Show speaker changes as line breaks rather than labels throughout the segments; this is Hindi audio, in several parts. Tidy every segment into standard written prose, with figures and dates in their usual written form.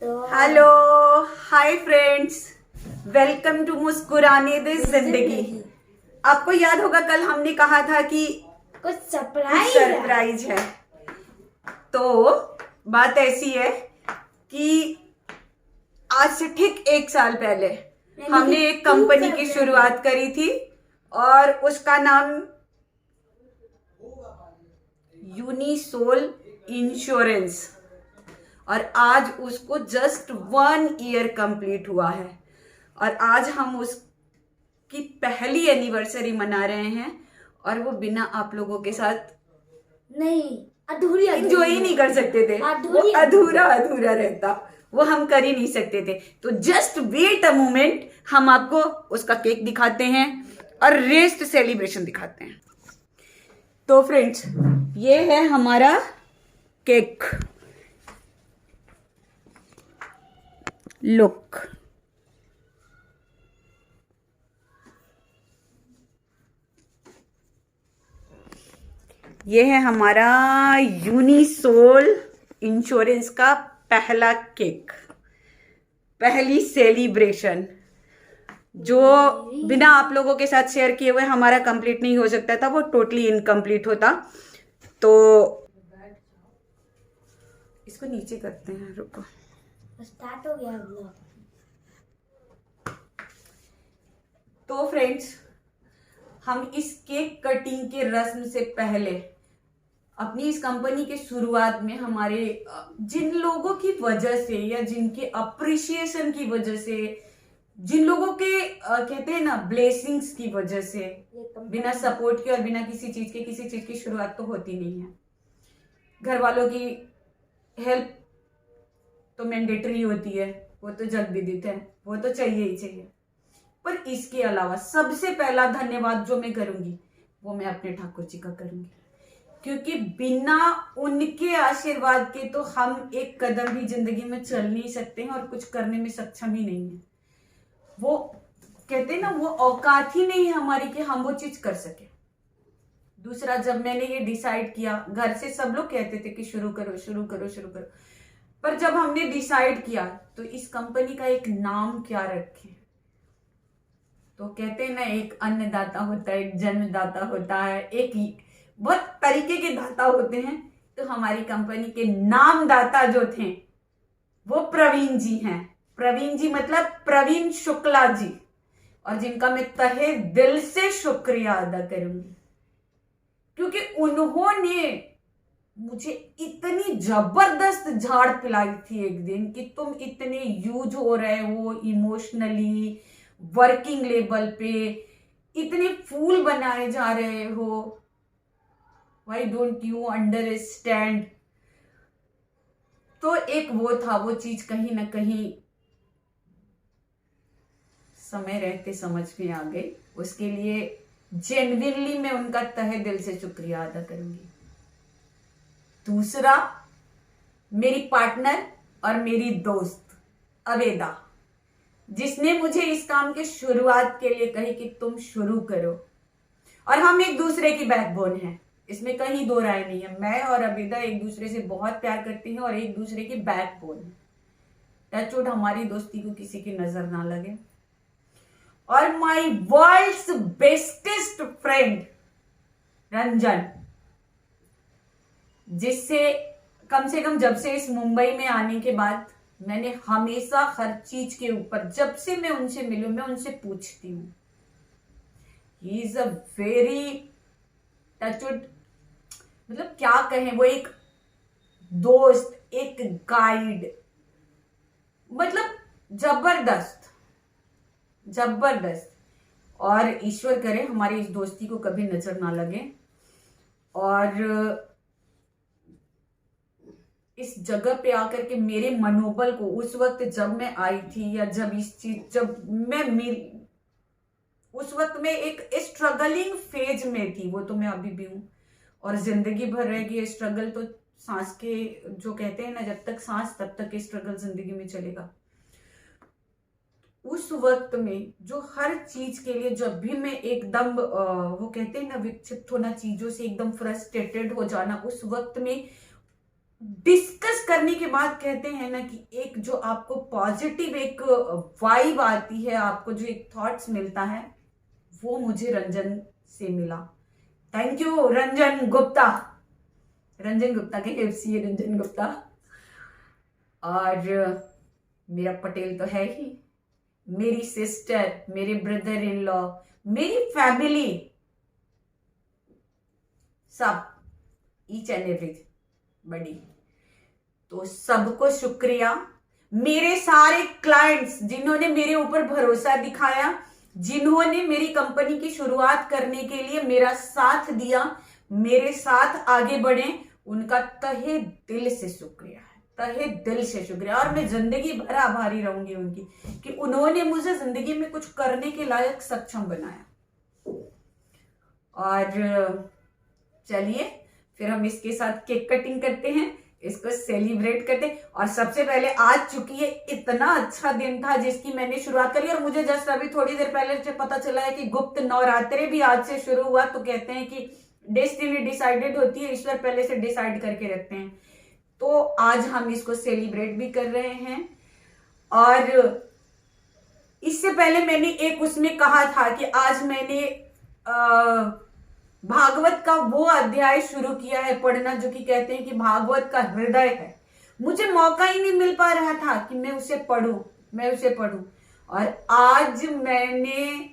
तो
hello, hi friends, welcome to मुस्कुराने दे जिंदगी। आपको याद होगा कल हमने कहा था कि
कुछ
कुछ सरप्राइज है। तो बात ऐसी है कि आज से ठीक 1 साल पहले हमने एक कंपनी की शुरुआत करी थी और उसका नाम यूनिसोल इंश्योरेंस, और आज उसको जस्ट 1 ईयर कंप्लीट हुआ है और आज हम उसकी पहली एनिवर्सरी मना रहे हैं और वो बिना आप लोगों के साथ
नहीं अधूरी
एंजॉय ही नहीं कर सकते थे। वो अधूरा अधूरा रहता, वो हम कर ही नहीं सकते थे। तो जस्ट वेट अ मोमेंट, हम आपको उसका केक दिखाते हैं और रेस्ट सेलिब्रेशन दिखाते हैं। तो फ्रेंड्स, ये है हमारा केक। लुक, ये है हमारा यूनिसोल इंश्योरेंस का पहला केक, पहली सेलिब्रेशन, जो बिना आप लोगों के साथ शेयर किए हुए हमारा कंप्लीट नहीं हो सकता था, वो टोटली इनकम्प्लीट होता। तो इसको नीचे करते हैं, रुको।
स्टार्ट हो गया ब्लॉग।
तो फ्रेंड्स, हम इस केक कटिंग के रस्म से पहले अपनी इस कंपनी के शुरुआत में हमारे जिन लोगों की वजह से या जिनके अप्रिशिएशन की वजह से, जिन लोगों के कहते हैं ना ब्लेसिंग्स की वजह से, बिना सपोर्ट के और बिना किसी चीज की शुरुआत तो होती नहीं है। घर वालों की हेल्प तो मैंडेटरी होती है, वो तो जग विदित है, वो तो चाहिए ही चाहिए। पर इसके अलावा सबसे पहला धन्यवाद जो मैं करूंगी वो मैं अपने ठाकुर जी का करूंगी, क्योंकि बिना उनके आशीर्वाद के तो हम एक कदम भी जिंदगी में चल नहीं सकते हैं और कुछ करने में सक्षम ही नहीं है। वो कहते हैं ना, वो औकात ही नहीं है हमारी कि हम वो चीज कर सके। दूसरा, जब मैंने ये डिसाइड किया, घर से सब लोग कहते थे कि शुरू करो शुरू करो शुरू करो, पर जब हमने डिसाइड किया तो इस कंपनी का एक नाम क्या रखें। तो कहते हैं ना, एक अन्नदाता होता है, एक जन्मदाता होता है, एक बहुत तरीके के दाता होते हैं। तो हमारी कंपनी के नामदाता जो थे वो प्रवीण जी हैं। प्रवीण जी मतलब प्रवीण शुक्ला जी, और जिनका मैं तहे दिल से शुक्रिया अदा करूंगी, क्योंकि उन्होंने मुझे इतनी जबरदस्त झाड़ पिलाई थी एक दिन कि तुम इतने यूज हो रहे हो इमोशनली, वर्किंग लेवल पे इतने फूल बनाए जा रहे हो, व्हाई डोंट यू अंडरस्टैंड। तो एक वो था, वो चीज कहीं ना कहीं समय रहते समझ में आ गई। उसके लिए जेन्युइनली मैं उनका तहे दिल से शुक्रिया अदा करूंगी। दूसरा, मेरी पार्टनर और मेरी दोस्त अवेदा, जिसने मुझे इस काम के शुरुआत के लिए कही कि तुम शुरू करो। और हम एक दूसरे की बैकबोन हैं, इसमें कहीं दो राय नहीं है। मैं और अवेदा एक दूसरे से बहुत प्यार करती हैं और एक दूसरे की बैकबोन है। टचवुड हमारी दोस्ती को किसी की नजर ना लगे। और my world's bestest friend Ranjan, जिससे कम से कम जब से इस मुंबई में आने के बाद मैंने हमेशा हर चीज के ऊपर, जब से मैं उनसे मिलूं, मैं उनसे पूछती हूँ। He is a very touchwood, मतलब क्या कहें, वो एक दोस्त, एक गाइड, मतलब जबरदस्त जबरदस्त। और ईश्वर करे हमारी इस दोस्ती को कभी नजर ना लगे। और इस जगह पे आकर के मेरे मनोबल को, उस वक्त जब मैं आई थी या जब मैं उस वक्त में एक स्ट्रगलिंग फेज में थी, वो तो मैं अभी भी हूं और जिंदगी भर रहेगी ये स्ट्रगल। तो सांस के, जो कहते हैं ना, जब तक सांस तब तक स्ट्रगल जिंदगी में चलेगा। उस वक्त में जो हर चीज के लिए, जब भी मैं एकदम वो कहते हैं ना विक्षिप्त होना, चीजों से एकदम फ्रस्ट्रेटेड हो जाना, उस वक्त में डिस्कस करने के बाद कहते हैं ना कि एक जो आपको पॉजिटिव एक वाइब आती है, आपको जो एक थॉट्स मिलता है, वो मुझे रंजन से मिला। थैंक यू रंजन गुप्ता, रंजन गुप्ता के एफसी रंजन गुप्ता। और मेरा पटेल तो है ही, मेरी सिस्टर, मेरे ब्रदर इन लॉ, मेरी फैमिली, सब ईच एंड एवरीथिंग बड़ी। तो सबको शुक्रिया। मेरे सारे क्लाइंट्स जिन्होंने मेरे ऊपर भरोसा दिखाया, जिन्होंने मेरी कंपनी की शुरुआत करने के लिए मेरा साथ दिया, मेरे साथ आगे बढ़े, उनका तहे दिल से शुक्रिया है, तहे दिल से शुक्रिया। और मैं जिंदगी भर आभारी रहूंगी उनकी कि उन्होंने मुझे जिंदगी में कुछ करने के लायक सक्षम बनाया। और चलिए फिर हम इसके साथ केक कटिंग करते हैं, इसको सेलिब्रेट करते हैं। और सबसे पहले आज चुकी है, इतना अच्छा दिन था जिसकी मैंने शुरुआत करी, और मुझे जस्ट अभी थोड़ी देर पहले से पता चला है कि गुप्त नवरात्रे भी आज से शुरू हुआ। तो कहते हैं कि डेस्टिनी डिसाइडेड होती है, ईश्वर पहले से डिसाइड करके रखते हैं। तो आज हम इसको सेलिब्रेट भी कर रहे हैं। और इससे पहले मैंने एक उसमें कहा था कि आज मैंने भागवत का वो अध्याय शुरू किया है पढ़ना, जो कि कहते हैं कि भागवत का हृदय है। मुझे मौका ही नहीं मिल पा रहा था कि मैं उसे पढ़ूं, और आज मैंने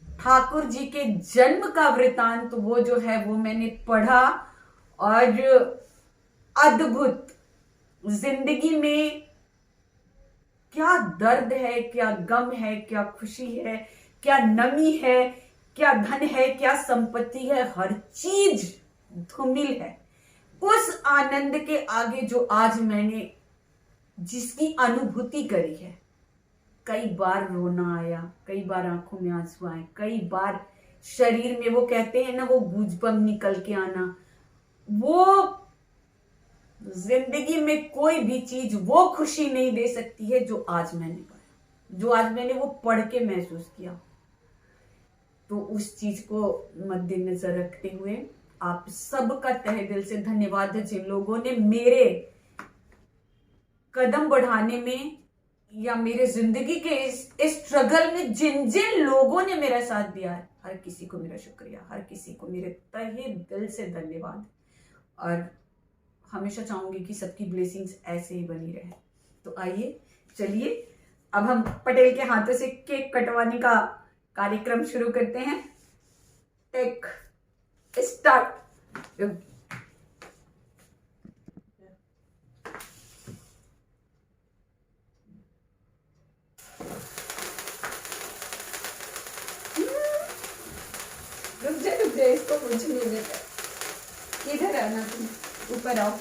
ठाकुर जी के जन्म का वृतांत वो जो है वो मैंने पढ़ा। और अद्भुत, जिंदगी में क्या दर्द है, क्या गम है, क्या खुशी है, क्या नमी है, क्या धन है, क्या संपत्ति है, हर चीज धूमिल है उस आनंद के आगे जो आज मैंने जिसकी अनुभूति करी है। कई बार रोना आया, कई बार आंखों में आंसू आए, कई बार शरीर में वो कहते हैं ना वो गूजबम निकल के आना। वो जिंदगी में कोई भी चीज वो खुशी नहीं दे सकती है जो आज मैंने पाया, जो आज मैंने वो पढ़ के महसूस किया। तो उस चीज को मद्देनजर रखते हुए आप सबका तहे दिल से धन्यवाद है, जिन लोगों ने मेरे कदम बढ़ाने में या मेरे जिंदगी के इस स्ट्रगल में जिन जिन लोगों ने मेरा साथ दिया है, हर किसी को मेरा शुक्रिया, हर किसी को मेरे तहे दिल से धन्यवाद। और हमेशा चाहूंगी कि सबकी ब्लेसिंग्स ऐसे ही बनी रहे। तो आइए चलिए अब हम पटेल के हाथों से केक कटवाने का कार्यक्रम शुरू करते हैं। Take start. रुक जा, इसको कुछ नहीं देता। इधर आना, तुम ऊपर आओ,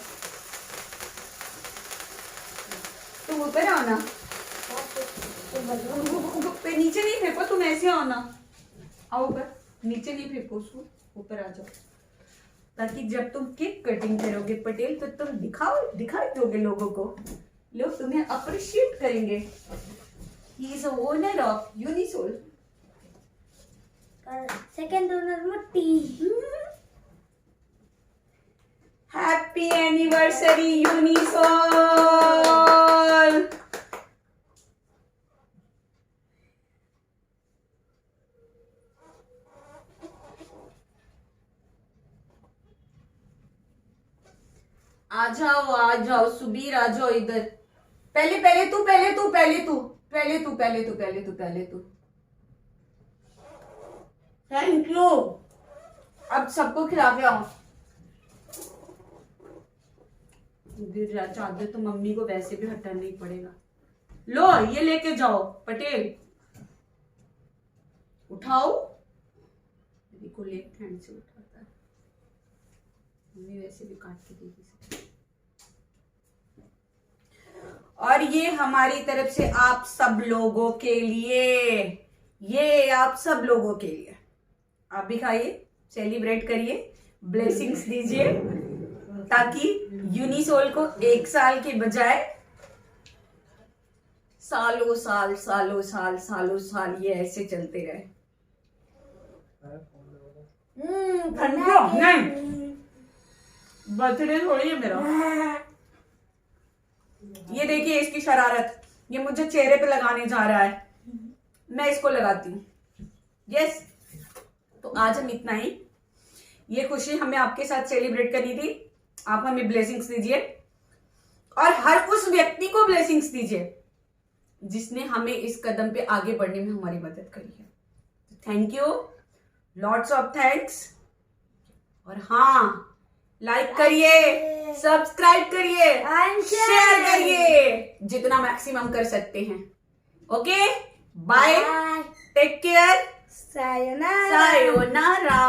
तुम ऊपर आओ ना, पे नीचे नहीं फेंको, तुम ऐसे आओ ना, आओ ऊपर, नीचे नहीं फेंको उसको, ऊपर आ जाओ, ताकि जब तुम केक कटिंग करोगे पटेल तो तुम दिखाई दोगे लोगों को, लोग तुम्हें अप्रिशिएट करेंगे। He is a owner of Unisol.
Second owner Mutti.
Happy anniversary Unisol. आ जाओ सुबीर, आ जाओ इधर। पहले तू। Thank you. अब सबको खिला के आओ। गिर जा चादर तो मम्मी को वैसे भी हटाना ही पड़ेगा। लो ये लेके जाओ पटेल, उठाओ। देखो लेफ्ट हैंड से उठाता है, मम्मी वैसे भी काट के देगी। और ये हमारी तरफ से आप सब लोगों के लिए, ये आप सब लोगों के लिए। आप भी खाइए, सेलिब्रेट करिए, ब्लेसिंग्स दीजिए, ताकि यूनिसोल को 1 साल के बजाय सालों साल ये ऐसे चलते रहे। ठंडा नहीं, बर्थडे थोड़ी है मेरा। ये देखिए इसकी शरारत, ये मुझे चेहरे पे लगाने जा रहा है, मैं इसको लगाती हूँ। यस, तो आज हम इतना ही, ये खुशी हमें आपके साथ सेलिब्रेट करनी थी। आप हमें ब्लेसिंग्स दीजिए और हर उस व्यक्ति को ब्लेसिंग्स दीजिए जिसने हमें इस कदम पे आगे बढ़ने में हमारी मदद करी है। Thank you, lots of thanks. और हाँ, लाइक करिए, सब्सक्राइब करिए, शेयर करिए, जितना मैक्सिमम कर सकते हैं। Okay, bye, take care,
sayonara.
Sayonara.